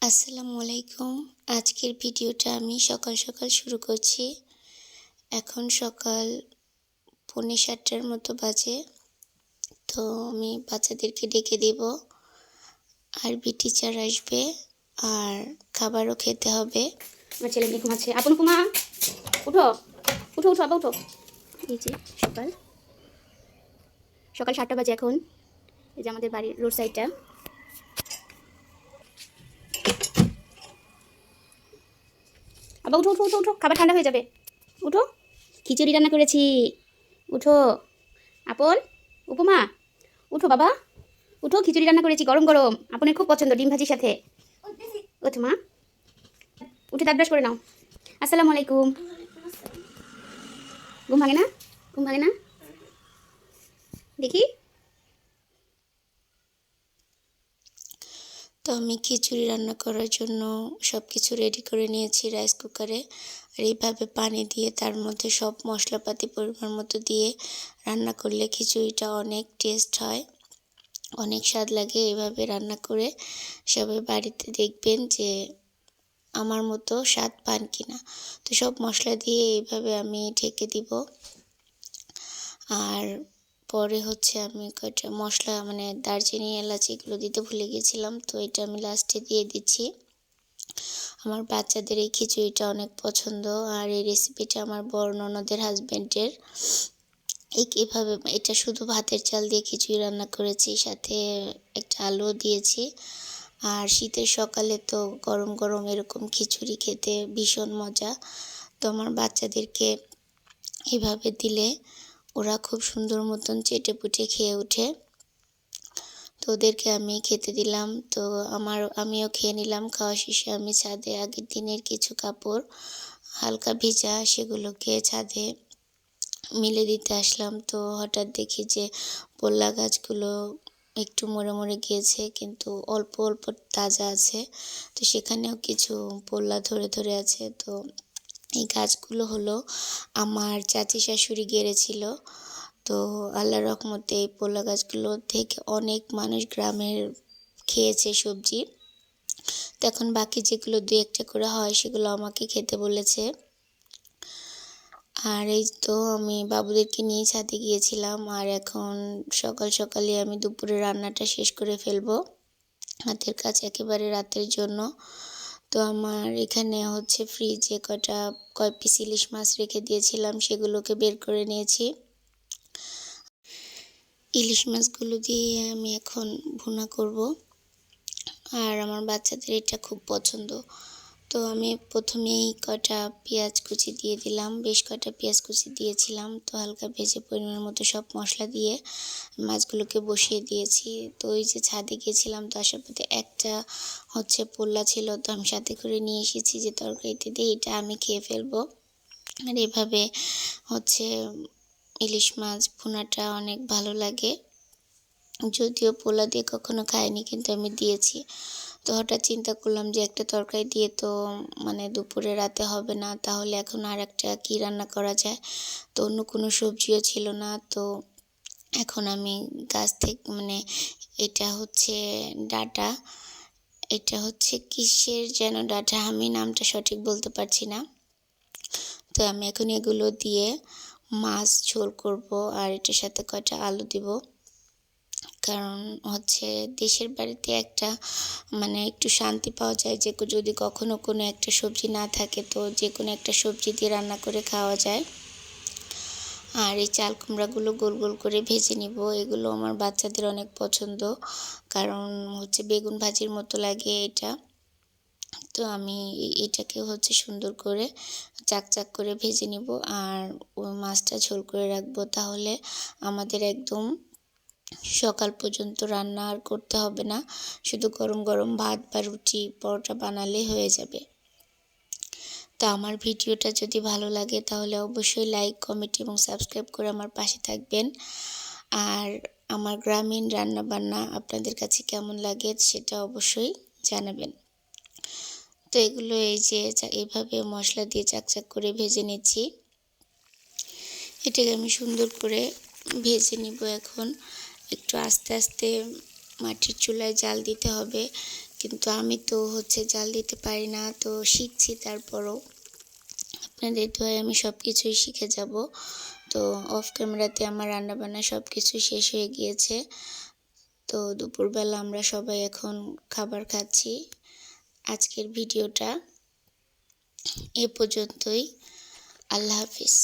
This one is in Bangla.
আসসালামু আলাইকুম। আজকের ভিডিওটা আমি সকাল সকাল শুরু করছি। এখন সকাল 7:45টার মতো বাজে। তো আমি বাচ্চাদেরকে ডেকে দেব, আরবি টিচার আসবে আর খাবারও খেতে হবে। আমার ছেলে মেয়ে ঘুমাচ্ছে। আপন কুমা উঠো উঠো উঠো আবার উঠো। এই যে সকাল সকাল 7টা বাজে এখন। এই যে আমাদের বাড়ির রোড সাইডটা। আবার উঠো উঠো উঠো উঠো, খাবার ঠান্ডা হয়ে যাবে। উঠো, খিচুড়ি রান্না করেছি। উঠো আপন, উপমা উঠো বাবা, উঠো, খিচুড়ি রান্না করেছি গরম গরম, আপনের খুব পছন্দ, ডিম ভাজির সাথে। ওঠো মা, উঠে দাঁত ব্রাশ করে নাও। আসসালামু আলাইকুম। ঘুম ভাঙে না? ঘুম ভাঙে না? দেখি। তো আমি খিচুড়ি রান্না করার জন্য সব কিছু রেডি করে নিয়েছি রাইস কুকারে। আর এইভাবে পানি দিয়ে তার মধ্যে সব মশলাপাতি পরিমাণ মতো দিয়ে রান্না করলে খিচুড়িটা অনেক টেস্ট হয়, অনেক স্বাদ লাগে। এভাবে রান্না করে সবাই বাড়িতে দেখবেন যে আমার মতো স্বাদ পান কিনা। তো সব মশলা দিয়ে এইভাবে আমি ঢেকে দিব। আর পরে হচ্ছে আমি কয়টা মশলা মানে দারচিনি এলাচ এগুলো দিতে ভুলে গেছিলাম, তো এটা আমি লাস্টে দিয়ে দিচ্ছি। আমার বাচ্চাদের এই খিচুড়িটা অনেক পছন্দ। আর এই রেসিপিটা আমার বড় ননদের হাজব্যান্ডের। এভাবে এটা শুধু ভাতের চাল দিয়ে খিচুড়ি রান্না করেছি, সাথে একটা আলুও দিয়েছি। আর শীতের সকালে তো গরম গরম এরকম খিচুড়ি খেতে ভীষণ মজা। তো আমার বাচ্চাদেরকে এভাবে দিলে ওরা খুব সুন্দর মতন চেটেপুটে খেয়ে ওঠে। তো ওদেরকে আমি খেতে দিলাম। তো আমিও খেয়ে নিলাম। খাওয়া শেষে আমি ছাদে আগের দিনের কিছু কাপড় হালকা ভিজা সেগুলোকে ছাদে মিলে দিতে আসলাম। তো হঠাৎ দেখি যে পোল্লা গাছগুলো একটু মরে মরে গিয়েছে, কিন্তু অল্প অল্প তাজা আছে। তো সেখানেও কিছু পোল্লা ধরে ধরে আছে। তো এই গাছগুলো হলো আমার চাচি শাশুড়ি গেড়েছিল। তো আল্লাহর রহমতে এই পোল্লা গাছগুলো থেকে অনেক মানুষ গ্রামের খেয়েছে সবজি। তো এখন বাকি যেগুলো 2-1টা করে হয় সেগুলো আমাকে খেতে বলেছে। আর এই তো আমি বাবুদেরকে নিয়ে ছাদে গিয়েছিলাম। আর এখন সকাল সকালে আমি দুপুরে রান্নাটা শেষ করে ফেলবো, হাতের কাজ একেবারে রাতের জন্য। তো আমার এখানে হচ্ছে ফ্রিজে কয় পিস ইলিশ মাছ রেখে দিয়েছিলাম, সেগুলোকে বের করে নিয়েছি। ইলিশ মাছগুলো দিয়ে আমি এখন ভুনা করব। আর আমার বাচ্চাদের এটা খুব পছন্দ। তো আমি প্রথমেই কটা পেঁয়াজ কুচি দিয়ে দিলাম, বেশ কটা পেঁয়াজ কুচি দিয়েছিলাম। তো হালকা ভেজে পরিমাণ মতো সব মশলা দিয়ে মাছগুলোকে বসিয়ে দিয়েছি। তো ওই যে ছাদে গিয়েছিলাম, তো আসার পথে একটা হচ্ছে পোল্লা ছিল, তো আমি সাথে করে নিয়ে এসেছি যে তরকারিতে দিয়ে এটা আমি খেয়ে ফেলবো। আর এভাবে হচ্ছে ইলিশ মাছ ভুনাটা অনেক ভালো লাগে। যদিও পোলা দিয়ে কখনো খাইনি, কিন্তু আমি দিয়েছি। তো হঠাৎ চিন্তা করলাম যে একটা তরকারি দিয়ে তো মানে দুপুরে রাতে হবে না, তাহলে এখন আর একটা কী রান্না করা যায়। তো অন্য কোনো সবজিও ছিল না। তো এখন আমি গাছ থেকে মানে এটা হচ্ছে ডাঁটা, এটা হচ্ছে কিসের যেন ডাঁটা, আমি নামটা সঠিক বলতে পারছি না। তো আমি এখন এগুলো দিয়ে মাছ ঝোল করব। আর এটার সাথে কয়টা আলু দিব, কারণ হচ্ছে দেশের বাড়িতে একটা মানে একটু শান্তি পাওয়া যায় যে যদি কখনো কোনো একটা সবজি না থাকে, তো যে কোনো একটা সবজি দিয়ে রান্না করে খাওয়া যায়। আর এই চাল কুমড়াগুলো গোল গোল করে ভেজে নিব। এগুলো আমার বাচ্চাদের অনেক পছন্দ, কারণ হচ্ছে বেগুন ভাজির মতো লাগে এটা। তো আমি এটাকে হচ্ছে সুন্দর করে চাক করে ভেজে নিব। আর ওই মাছটা ঝোল করে রাখবো, তাহলে আমাদের একদম সকাল পর্যন্ত রান্না আর করতে হবে না, শুধু গরম গরম ভাত বা রুটি পরোটা বানালেই হয়ে যাবে। তো আমার ভিডিওটা যদি ভালো লাগে তাহলে অবশ্যই লাইক, কমেন্ট এবং সাবস্ক্রাইব করে আমার পাশে থাকবেন। আর আমার গ্রামীণ রান্নাবান্না আপনাদের কাছে কেমন লাগে সেটা অবশ্যই জানাবেন। তো এগুলো এই যে এইভাবে মশলা দিয়ে চাক করে ভেজে নিচ্ছি। এটাকে আমি সুন্দর করে ভেজে নিব। এখন একটু আস্তে আস্তে মাটির চুলায় জাল দিতে হবে, কিন্তু আমি তো জাল দিতে পারি না, তো শিখছি। তারপরও আপনাদের দোয়ায় আমি সব কিছুই শিখে যাব। তো অফ ক্যামেরাতে আমার রান্নাবান্না সব কিছু শেষ হয়ে গিয়েছে। তো দুপুরবেলা আমরা সবাই এখন খাবার খাচ্ছি। আজকের ভিডিওটা এ পর্যন্তই। আল্লাহ হাফিজ।